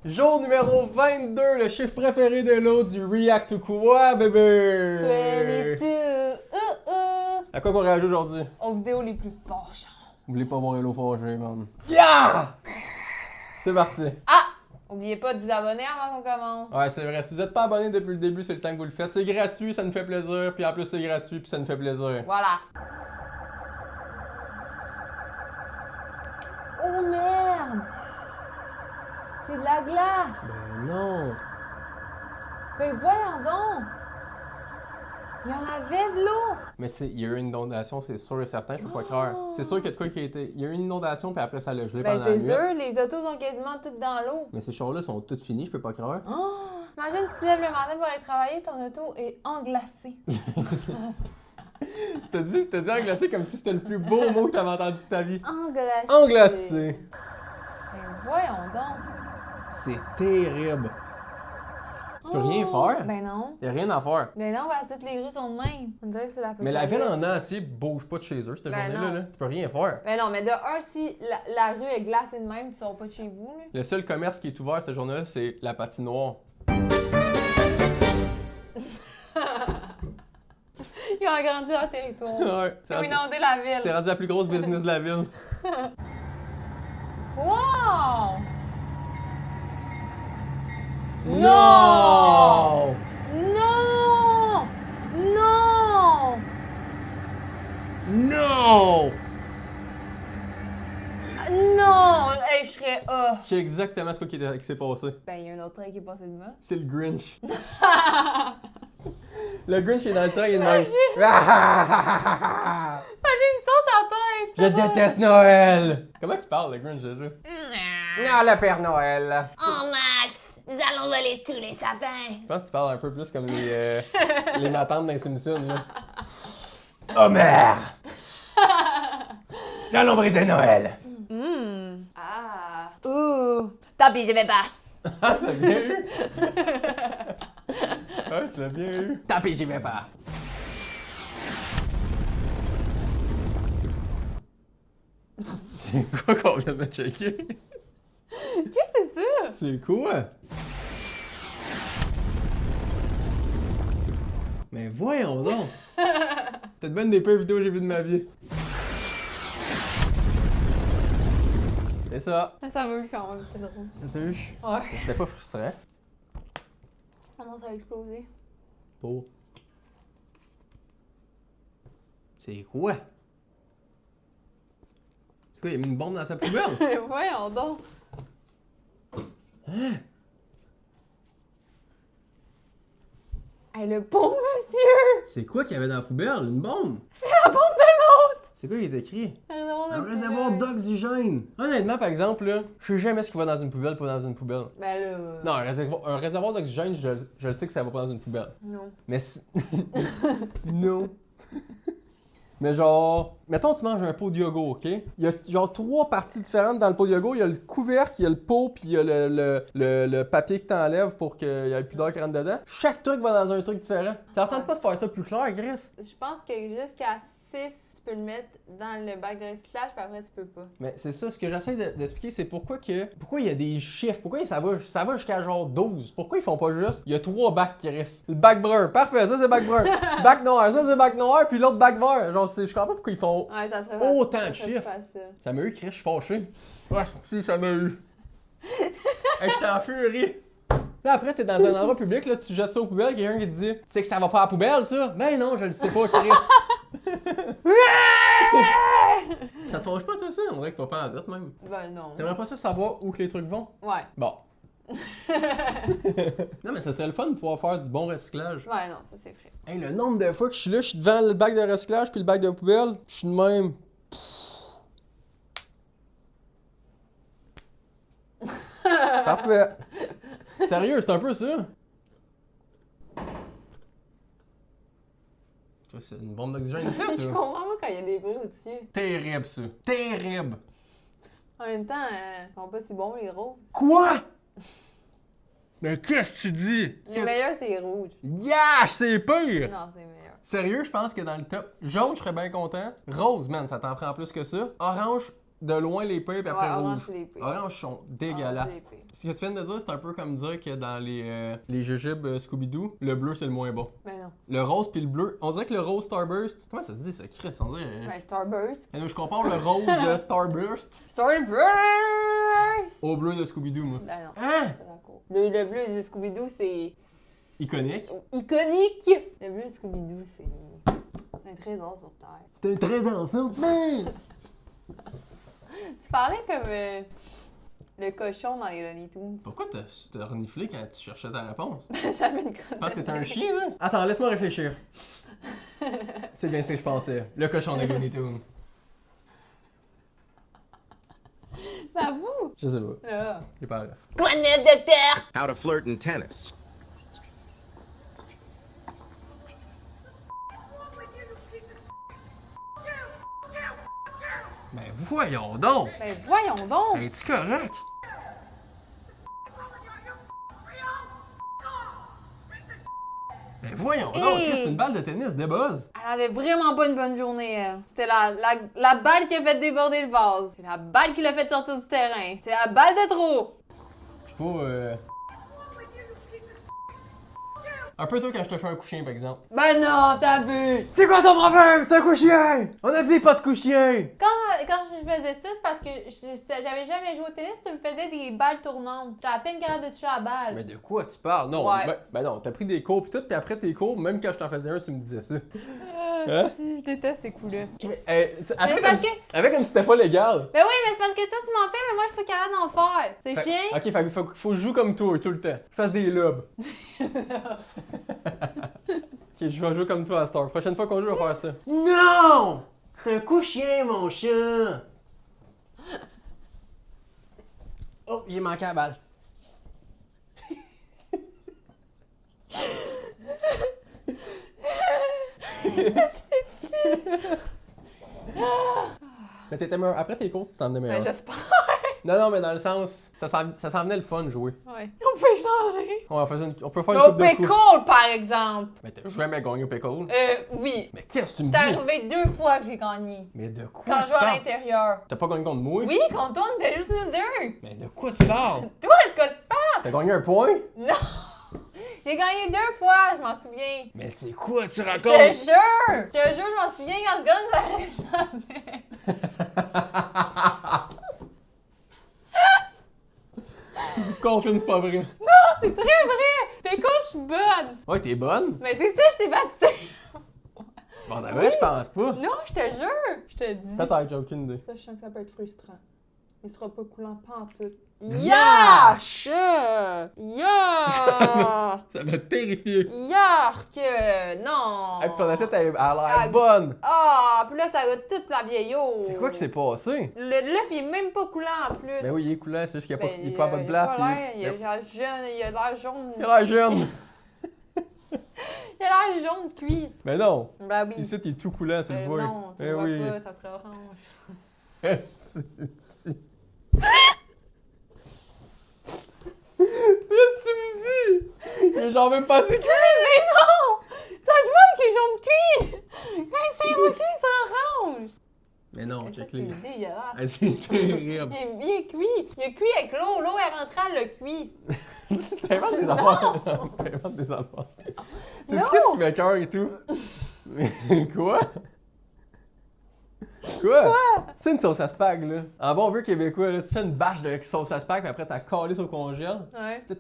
Jour numéro 22, le chiffre préféré de l'autre du React to quoi, bébé? 22. À quoi qu'on réagit aujourd'hui? Aux vidéos les plus fâchantes. Vous voulez pas voir Hello Forger, man? Yeah! C'est parti. Ah! Oubliez pas de vous abonner avant qu'on commence. Ouais, c'est vrai. Si vous êtes pas abonné depuis le début, c'est le temps que vous le faites. C'est gratuit, ça nous fait plaisir. Puis en plus, c'est gratuit, puis ça nous fait plaisir. Voilà. Oh merde! C'est de la glace! Ben non. Ben voyons donc! Il y en avait de l'eau! Mais il y a eu une inondation, c'est sûr et certain, je peux pas croire. C'est sûr qu'il y a de quoi qui a été. Il y a eu une inondation, puis après ça l'a gelé Ben pendant la c'est nuit. sûr, les autos sont quasiment toutes dans l'eau. Mais ces choses-là sont toutes finies, je peux pas croire. Oh! Imagine si tu te lèves le matin pour aller travailler, ton auto est englacée. T'as dit englacé comme si c'était le plus beau mot que t'avais entendu de ta vie. Englacée. Englacé. Ben voyons donc. C'est terrible. Tu peux rien faire. Ben non. Y a rien à faire. Ben non, parce que toutes les rues sont de même. On dirait que c'est la Mais la ville en entier bouge pas de chez eux cette Ben journée-là. non. Là. Tu peux rien faire. Ben non, mais de un, si la rue est glacée de même, tu sors pas de chez vous, là. Le seul commerce qui est ouvert cette journée-là, c'est la patinoire. Ils ont agrandi leur territoire. Ouais, Ils ont inondé la ville. c'est rendu la plus grosse business de la ville. Wow! Non! Non! Non! Non! Non! Hey, je serais... Je sais exactement ce qui s'est passé. Ben, il y a un autre train qui est passé devant. C'est le Grinch. Le Grinch est dans le train, il est de même. Ah! J'ai une sauce à tête! Je déteste Noël! Comment tu parles, le Grinch, déjà? Non, le Père Noël! Oh, Max! Nous allons voler tous les sapins! Je pense que tu parles un peu plus comme les matantes dans les Simpsons, là. Homer! Allons briser Noël! Ah! Ouh! Tant pis, je vais pas! Ah, c'est bien eu! Ah, c'est bien eu! Tant pis, j'y vais pas! C'est quoi qu'on vient de checker? Qu'est-ce que c'est ça? C'est quoi? Mais voyons donc! Peut-être bien une des pires vidéos que j'ai vues de ma vie. C'est ça. Ça m'a eu quand même, c'était drôle. Ça t'a eu? Ouais. Mais c'était pas frustrant. Oh non, ça a explosé. Pour. C'est quoi? C'est quoi, il a mis une bombe dans sa poubelle? Voyons donc. Hein? Hey, le bon monsieur! C'est quoi qu'il y avait dans la poubelle? Une bombe? C'est la bombe de l'autre! C'est quoi qui est écrit? Un réservoir réservoir d'oxygène! Honnêtement, par exemple, là, je sais jamais ce qui va dans une poubelle, pas dans une poubelle. Ben là... Non, un réservoir d'oxygène, je le sais que ça va pas dans une poubelle. Non. Mais si... Non. Mais genre, mettons tu manges un pot de yogourt, ok? Il y a genre 3 parties différentes dans le pot de yogourt. Il y a le couvercle, il y a le pot, puis il y a le papier que t'enlèves pour qu'il y ait plus d'air qui rentre dedans. Chaque truc va dans un truc différent. Ça tente pas de faire ça plus clair, Chris? Je pense que jusqu'à 6, tu peux le mettre dans le bac de recyclage, puis après, tu peux pas. Mais c'est ça, ce que j'essaie d'expliquer, c'est pourquoi il y a des chiffres, pourquoi ça va jusqu'à genre 12, pourquoi ils font pas juste, il y a 3 bacs qui restent. Le bac brun, parfait, ça c'est bac brun. Bac noir, ça c'est bac noir, puis l'autre bac vert. Genre, je comprends pas pourquoi ils font Ouais, ça serait autant ça de serait chiffres. facile. Ça m'a eu, Chris, je suis fâché. Ah, si, ça m'a eu. Hey, j'étais en furie. Là, après, t'es dans un endroit public, là, tu jettes ça aux poubelles, quelqu'un qui te dit, tu sais que ça va pas à la poubelle, ça? Ben non, je le sais pas, Chris. Ça te fâche pas, toi, ça? On dirait que t'as pas en tête, même. Ben non. T'aimerais pas ça savoir où que les trucs vont? Ouais. Bon. Non, mais ça serait le fun de pouvoir faire du bon recyclage. Ouais, non, ça c'est vrai. Hey, le nombre de fois que je suis là, je suis devant le bac de recyclage puis le bac de poubelle, je suis de même. Parfait. Sérieux, c'est un peu ça. Toi, c'est une bombe d'oxygène ici, Je toi. comprends pas quand il y a des bruits au-dessus. Terrible, ça. Terrible. En même temps, ils sont pas si bons, les roses. Quoi? Mais qu'est-ce que tu dis? Le meilleur, c'est rouge. Yash, c'est pire! Non, c'est meilleur. Sérieux, je pense que dans le top jaune, je serais bien content. Rose, man, ça t'en prend plus que ça. Orange, de loin les pires, puis après orange, rouge. c'est les pires. Orange sont dégueulasses. Orange, c'est les pires. Ce que tu viens de dire, c'est un peu comme dire que dans les jujubes Scooby-Doo, le bleu c'est le moins bon. Ben non. Le rose puis le bleu, on dirait que le rose Starburst, comment ça se dit ça, Chris? On dirait... Ben, Starburst. Je compare le rose de Starburst Starburst! au bleu de Scooby-Doo, moi. Ben non. Hein? Pas d'accord. Le bleu du Scooby-Doo, c'est. Iconique. Iconique! Le bleu du Scooby-Doo, c'est. C'est un trésor sur Terre. C'est un trait d'enfant, man! Tu parlais comme le cochon dans les Looney Tunes. Pourquoi t'as reniflé quand tu cherchais ta réponse? J'avais une crotte. Tu penses que t'étais un chien, là? Attends, laisse-moi réfléchir. C'est bien ce que je pensais. Le cochon de Looney Tunes. J'avoue! Je sais pas. Là. J'ai pas la ref. Quoi de neuf de terre? How to flirt in tennis. Ben voyons donc! Ben voyons donc! Es-tu correct? Ben voyons donc! Hey! Chris, c'est une balle de tennis, des buzz! Elle avait vraiment pas une bonne journée, elle. C'était la balle qui a fait déborder le vase. C'est la balle qui l'a fait sortir du terrain. C'est la balle de trop! Je sais pas, Un peu tôt quand je te fais un coup chien, par exemple. Ben non, t'abuses! C'est quoi ton problème? C'est un coup chien! On a dit pas de coup chien! Quand je faisais ça, c'est parce que j'avais jamais joué au tennis, tu me faisais des balles tournantes. J'étais à peine capable de toucher la balle. Mais de quoi tu parles? Non, Ouais. ben non, t'as pris des cours pis tout, pis après tes cours, même quand je t'en faisais un, tu me disais ça. Hein? Si, je déteste ces coups-là. Avec parce comme si c'était pas légal. Ben oui, mais c'est parce que toi tu m'en fais, mais moi je suis pas capable d'en faire. C'est Fait- chiant? Ok, faut que je joue comme toi tout le temps. Je fasse des lobes. Ok, je vais jouer comme toi à Star. Prochaine fois qu'on joue, on va faire ça. Non! C'est un coup chien, mon chien! Oh, j'ai manqué la balle. Mais t'étais meilleur. Après tes cours, tu t'en venais meilleur. Ben j'espère. Non, mais dans le sens, ça s'en venait le fun jouer. Ouais. On peut changer. Ouais, on peut faire une Au coupe de coups. pickle, par exemple. Mais t'as jamais gagné au pickle. Oui. Mais qu'est-ce que tu me C'est dis? arrivé 2 fois que j'ai gagné. Mais de quoi Quand je tu jouais à parles? l'intérieur. T'as pas gagné contre moi? Oui, quand on était juste nous deux. Mais de quoi tu parles? Toi, est-ce que tu parles? T'as gagné un point? Non. J'ai gagné 2 fois, je m'en souviens. Mais c'est quoi tu Je te racontes? jure! Je te jure, je m'en souviens quand je gagne, ça arrive jamais. Confine, c'est pas vrai. Non, c'est très vrai! Fait quoi, je suis bonne! Ouais, t'es bonne? Mais c'est ça, je t'ai battu! Bon, d'abord, je pense pas. Non, je te jure! Je te dis. Peut-être, j'ai aucune idée. Ça, je sens que ça peut être frustrant. Il sera pas coulant pantoute. Yash! Yash! Yash! Ça m'a terrifié. Yark! Non! Et puis ton assiette, elle a l'air Ah. bonne. Ah, puis là, ça va toute la vieille eau. C'est quoi qui s'est passé? L'œuf, il est même pas coulant en plus. Ben oui, il est coulant, c'est juste qu'il Ben, est pas à bonne place. Il a l'air jeune, il a l'air jaune. Il a l'air jeune. Il a l'air jaune cuit. Mais non. Ben oui. Ici, il est tout coulant, tu le vois. Non, tu Eh le vois oui. pas, ça serait orange. Qu'est-ce que tu me dis? Il est genre même pas assez cuit. Mais non! Ça se voit qu'il est jaune cuit! Quand c'est cuit, c'est orange! Mais non, Mais ça, check c'est les. dégueulasse. Ah, c'est terrible. Il est cuit. Il est cuit avec l'eau. L'eau est rentrée, elle l'a cuit. T'inventes des affaires. T'inventes des affaires. C'est Non. qu'est-ce qui m'écoeure et tout? Mais quoi? Quoi? Tu sais, une sauce à spag, là. En bon vieux québécois, là, tu fais une bâche de sauce à spag, puis après, t'as collé sur le congèle. Ouais. Puis là,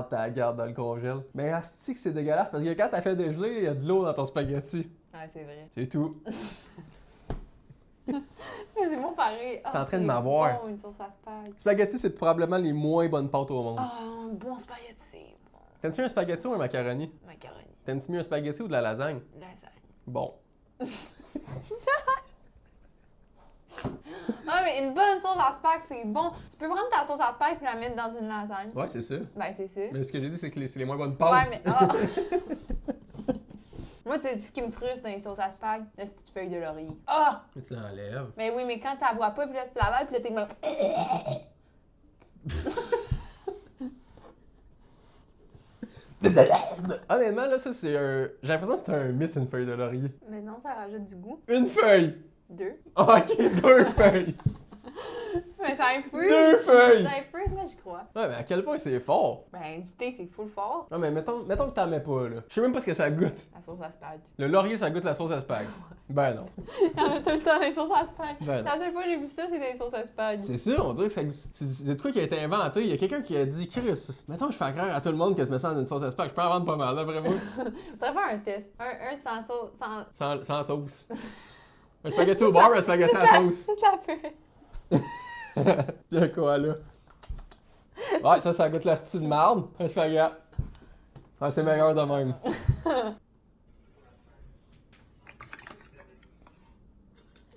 t'as la garde dans le congèle. Mais asti que c'est dégueulasse, parce que quand t'as fait dégeler, il y a de l'eau dans ton spaghetti. Ouais, c'est vrai. C'est tout. Mais c'est bon pareil. C'est en train de m'avoir. Bon, une sauce à spag. Spaghetti, c'est probablement les moins bonnes pâtes au monde. Ah, un bon spaghetti, c'est bon. T'aimes-tu un spaghetti ou un macaroni? Macaroni. T'aimes-tu mieux un spaghetti ou de la lasagne? Lasagne. Bon. Ah, mais une bonne sauce à spag, c'est bon. Tu peux prendre ta sauce à spag et la mettre dans une lasagne. Ouais, c'est ça. Ben, c'est ça. Mais ce que j'ai dit, c'est que c'est les moins bonnes pâtes. Ouais, mais. Ah. Moi, tu sais ce qui me frustre dans les sauces à spag, la petite feuille de laurier. Ah! Mais tu l'enlèves. Mais oui, mais quand t'as vois pas, puis là, tu l'avales, puis là, t'es comme. Honnêtement, là, ça, c'est un. J'ai l'impression que c'est un mythe, une feuille de laurier. Mais non, ça rajoute du goût. Une feuille! 2. Ah, ok, 2 feuilles! un cypress. 2 feuilles! Cypress, moi, j'y crois. Ouais, mais à quel point c'est fort? Ben, du thé, c'est full fort. Non, mais mettons que t'en mets pas, là. Je sais même pas ce que ça goûte. La sauce à spag. Le laurier, ça goûte la sauce à spag. Ben non. Il y en a tout le temps des sauces à spag. Ben non. La seule fois que j'ai vu ça, c'est des sauces à spag. C'est ça, on dirait que c'est de quoi qui a été inventé. Il y a quelqu'un qui a dit, Chris, mettons je fais croire à tout le monde que je me sens dans une sauce à spag. Je peux en vendre pas mal, là, vraiment. Faudrait faire un test. Un sans sauce, Sans sauce. Un spaghetti au beurre, un spaghetti à la sauce. Juste la purée. Le quoi, là? Ouais, ça goûte la style de marde. Un spaghetti. Ouais, c'est meilleur de même.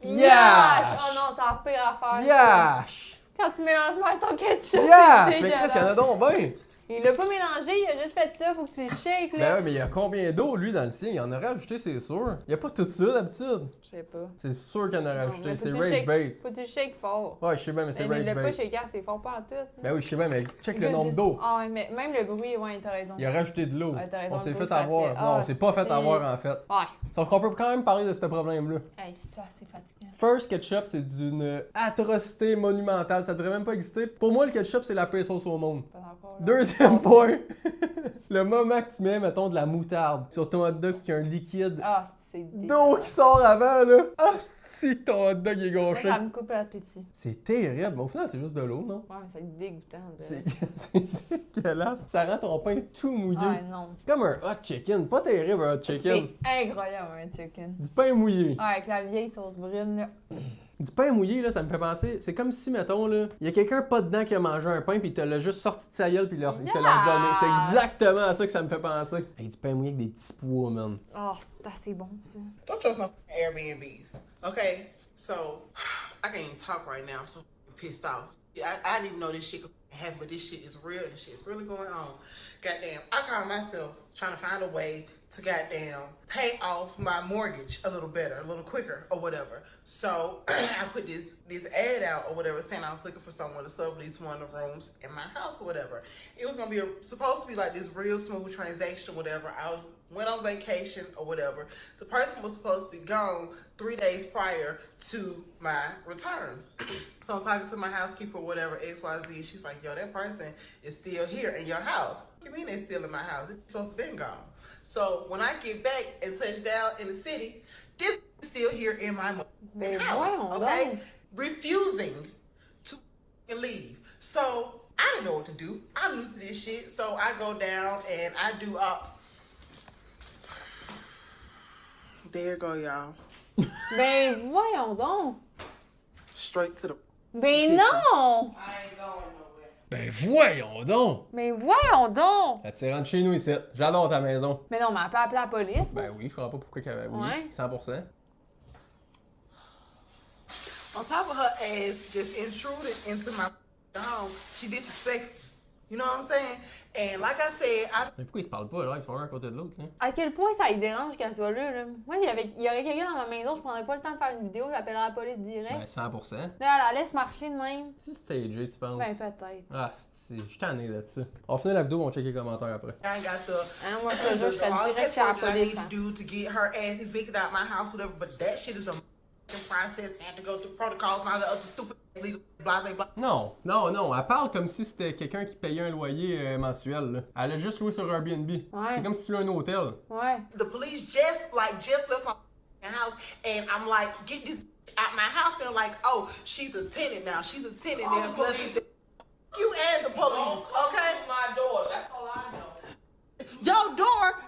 Yash! Oh non, c'est la pire affaire. Yash! Quand tu mélanges mal ton ketchup. Yash! c'est Mais Chris, dégueulasse. y'en a donc ben! Il l'a pas mélangé, il a juste fait ça, faut que tu le shakes Ben là. ouais, mais il y a combien d'eau, lui, dans le sien? Il en a rajouté, c'est sûr. Il y a pas tout ça, d'habitude. Je sais pas. C'est sûr qu'il en a Non, rajouté. mais faut C'est que tu le Rage shakes- Bait. Faut que tu le shakes fort. Ouais, je sais bien, mais c'est Mais il Rage l'a pas Bait. shaké assez fort, pas en tout. Ben oui, je sais bien, mais check le nombre d'eau. Ah ouais, mais même le bruit, ouais, t'as raison. Il a rajouté de l'eau. Ouais, t'as raison, On s'est le bruit fait que ça avoir. fait. Non, Ah, on s'est pas fait c'est- avoir, en fait. Ouais. Sauf qu'on peut quand même parler de ce problème-là. Hey, c'est assez fatigant. First Ketchup, c'est d'une atrocité monumentale. Ça devrait même pas exister. Pour moi, le ketchup, c'est la pire sauce au monde. Pas encore. Là. Deuxième point. Le moment que tu mets, mettons, de la moutarde sur ton hot dog qui a un liquide Ah, c'est d'eau dégueulasse. qui sort avant, là. Ah, c'est que ton hot dog est Moi, gâché. ça me coupe l'appétit. C'est terrible. Mais au final, c'est juste de l'eau, non? Ouais, mais c'est dégoûtant. on dirait. C'est dégueulasse. Ça rend ton pain tout mouillé. Ouais, non. Comme un hot chicken. Pas terrible, un hot chicken. C'est incroyable, un chicken. Du pain mouillé. Ouais, avec la vieille sauce brune, là. Du pain mouillé, là, ça me fait penser. C'est comme si, mettons, là, il y a quelqu'un pas dedans qui a mangé un pain puis il te l'a juste sorti de sa gueule puis il te l'a redonné. C'est exactement à ça que ça me fait penser. Hey, du pain mouillé avec des petits pois, man. Oh, c'est assez bon, ça. Don't trust no Airbnbs. Okay? So, I can't even talk right now. I'm so pissed off. I didn't even know this shit could happen, but this shit is real and this shit is really going on. Goddamn, I call myself trying to find a way to goddamn pay off my mortgage a little better, a little quicker, or whatever. So I put this ad out or whatever, saying I was looking for someone to sublease one of the rooms in my house or whatever. It was gonna be supposed to be like this real smooth transaction, whatever. Went on vacation or whatever. The person was supposed to be gone 3 days prior to my return. So I'm talking to my housekeeper or whatever, XYZ. She's like, yo, that person is still here in your house. What do you mean they're still in my house? It's supposed to be gone. So when I get back and touch down in the city, this is still here in my Ben house, voyons okay? donc. Refusing to leave. So I didn't know what to do. I'm used to this shit. So I go down and I do there you go, y'all. Ben voyons donc. Straight to the Ben kitchen. non! I ain't going nowhere. Ben voyons donc! Mais voyons donc! Ça te rentre chez nous ici. J'adore ta maison. Mais non, mais elle peut appeler la police. Ben oui, je comprends pas pourquoi qu'elle... Oui, Ouais. 100%. On top of her ass just intruded into my home, she disrespectful. You know what I'm saying? And like I said, Mais pourquoi ils se parlent pas, là? Ils sont un à côté de l'autre, là? À quel point ça lui dérange qu'elle soit là, là? Moi, il y aurait quelqu'un dans ma maison, je prendrais pas le temps de faire une vidéo, j'appellerais la police direct. Ben 100%. Là, elle la laisse marcher de même. Si stagé, tu penses? Ben, peut-être. Ah, je suis tanné là-dessus. On finit la vidéo, on check les commentaires après. I ain't got the Hein, moi, je te jure, je serais all the direct chez la paperwork that I police. need Hein. to do to get her ass evicted out my house, whatever. But that shit is a process. I have to go through protocols and all the other stupid legal blah blah blah. Non, non, non, elle parle comme si c'était quelqu'un qui payait un loyer mensuel, là. Elle a juste loué sur Airbnb. Ouais. C'est comme si tu louais un hôtel. Ouais. The police just left my house, and I'm like, get this out my house. And like, oh, she's a tenant now. She's a tenant now. Police. You and the police, okay? My door. That's all I know. Your door.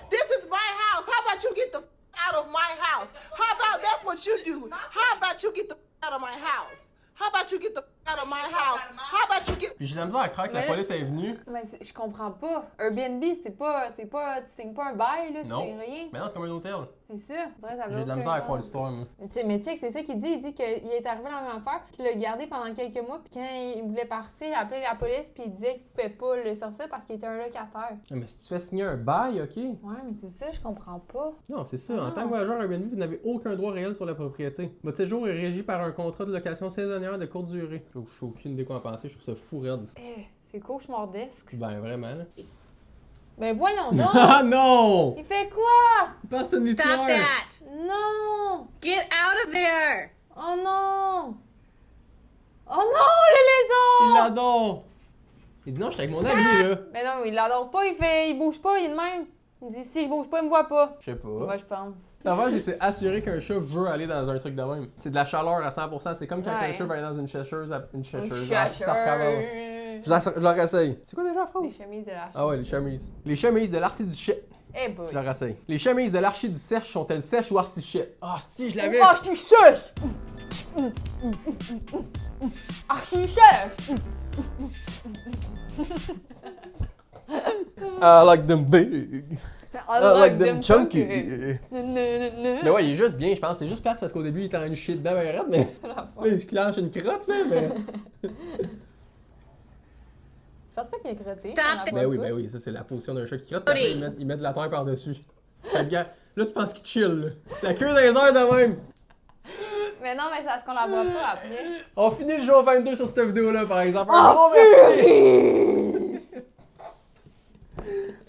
This is my house. How about you get the out of my house? How about that's what you do? How about you get the out of my house? How about you get the out of my house? How about you get Puis j'ai de la misère à croire que la Mais- police est venue. Mais je comprends pas. Airbnb, c'est pas, tu signes pas un bail, là, tu Non. signes rien. Mais non, c'est comme un hôtel. C'est ça. On dirait que ça avait J'ai de la aucun misère à croire sens. l'histoire, moi. Mais tu sais, c'est ça qu'il dit. Il dit qu'il est arrivé la même affaire, qu'il l'a gardé pendant quelques mois, puis quand il voulait partir, il a appelé la police, puis il disait qu'il pouvait pas le sortir parce qu'il était un locataire. Ah, mais si tu fais signer un bail, ok? Ouais, mais c'est ça, je comprends pas. Non, c'est ça. En Ah. tant que voyageur Airbnb, vous n'avez aucun droit réel sur la propriété. Votre séjour est régi par un contrat de location saisonnière de courte durée. Je n'ai aucune idée quoi en penser, je trouve ça fou raide. Eh, c'est cauchemardesque. Ben vraiment, là. Ben voyons donc! Ah non! Il fait quoi? Il pense que c'est une Stop litière. that! Non! Get out of there! Oh non! Oh non, le Il lézard! l'adore! Il dit non, je suis avec mon ami, là. Mais non, il l'adore pas, il bouge pas, il est de même. Il dit si je bouge pas, il me voit pas. Je sais pas. Moi, je pense. L'affaire, c'est que c'est assurer qu'un chat veut aller dans un truc de même. C'est de la chaleur à 100%. C'est comme quand un Ouais. chat va aller dans une chercheuse. Une chercheuse. Une Ah, ça recommence. Je leur essaye. C'est quoi déjà la Les phrase? chemises de l'archi. Ah ouais, les chemises. Les chemises de l'archiduchesse. Eh boy. Je leur essaye. Les chemises de l'archiduchesse sont-elles sèches ou archichais? Ah, si, je l'avais! Oh, je t'ai sèche! Archi sèche! I like them big. I like them chunky. Mais Mais ouais, il est juste bien, je pense. C'est juste place parce qu'au début, il était en train de chier dedans, mais arrête, mais. Là, il se clenche une crotte, là, mais. Je pense pas qu'il est crotté. Stop. Ben oui, ça c'est la position d'un chat qui crotte, puis après, il met de la terre par-dessus. Fait que, gars, là, tu penses qu'il chill, là. La queue dans les airs de même. Mais non, mais c'est parce qu'on la voit pas après. On finit le jour 22 sur cette vidéo-là, par exemple. Oh, Un gros merci!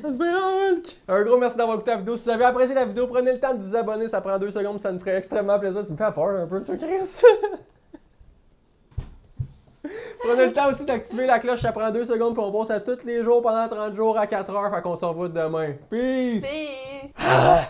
Ça se fait en Hulk! Un gros merci d'avoir écouté la vidéo. Si vous avez apprécié la vidéo, prenez le temps de vous abonner. Ça prend 2 secondes, ça nous ferait extrêmement plaisir. Tu me fais peur un peu, toi, Chris. Prenez le temps aussi d'activer la cloche, ça prend 2 secondes, puis on passe à tous les jours pendant 30 jours à 4 heures. Fait qu'on se revoit demain. Peace! Peace! Ah!